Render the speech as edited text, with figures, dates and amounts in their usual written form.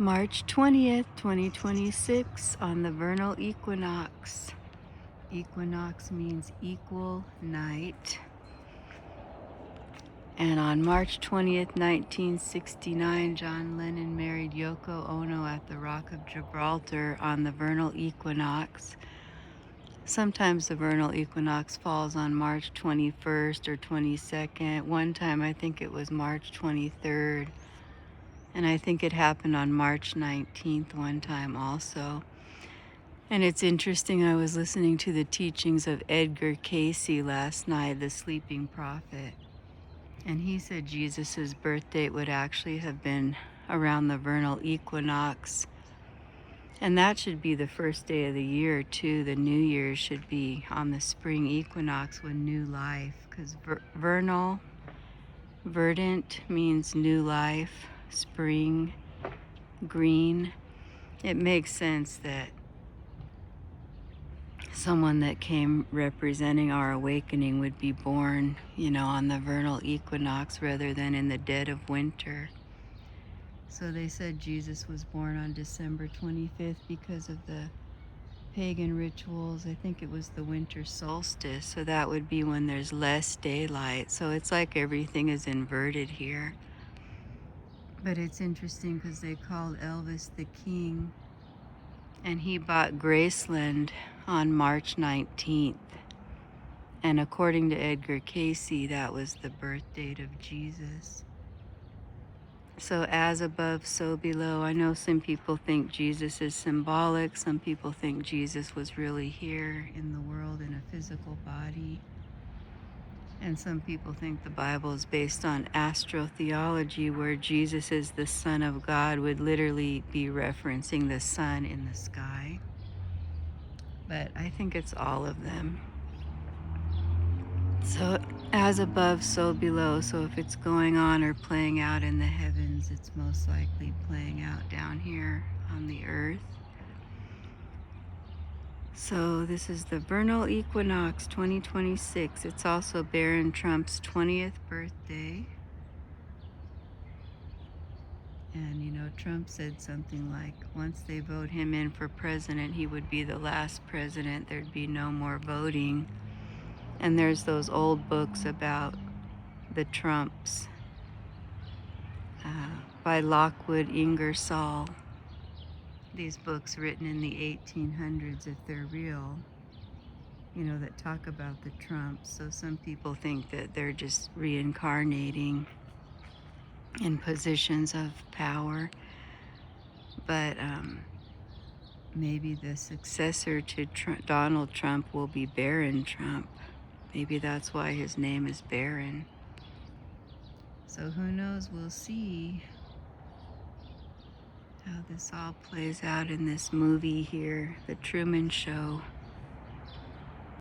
March 20th, 2026 on the vernal equinox. Equinox means equal night. And on March 20th, 1969, John Lennon married Yoko Ono at the Rock of Gibraltar on the vernal equinox. Sometimes the vernal equinox falls on March 21st or 22nd. One time I think it was March 23rd. And I think it happened on March 19th one time also. And it's interesting, I was listening to the teachings of Edgar Casey last night, the sleeping prophet. And he said Jesus' birth date would actually have been around the vernal equinox. And that should be the first day of the year too. The New Year should be on the spring equinox when new life, because vernal, verdant means new life, spring, green. It makes sense that someone that came representing our awakening would be born, on the vernal equinox rather than in the dead of winter. So they said Jesus was born on December 25th because of the pagan rituals. I think it was the winter solstice, so that would be when there's less daylight. So it's like everything is inverted here. But it's interesting because they called Elvis the King, and he bought Graceland on March 19th. And according to Edgar Casey, that was the birth date of Jesus. So as above, so below. I know some people think Jesus is symbolic. Some people think Jesus was really here in the world in a physical body. And some people think the Bible is based on astrotheology, where Jesus is the Son of God would literally be referencing the sun in the sky. But I think it's all of them. So as above, so below. So if it's going on or playing out in the heavens, it's most likely playing out down here on the earth. So this is the vernal equinox 2026. It's also Barron Trump's 20th birthday. And Trump said something like, once they vote him in for president, he would be the last president. There'd be no more voting. And there's those old books about the Trumps by Lockwood Ingersoll. These books written in the 1800s, if they're real, that talk about the Trumps. So some people think that they're just reincarnating in positions of power. But maybe the successor to Donald Trump will be Barron Trump. Maybe that's why his name is Barron. So who knows? We'll see how this all plays out in this movie here, The Truman Show.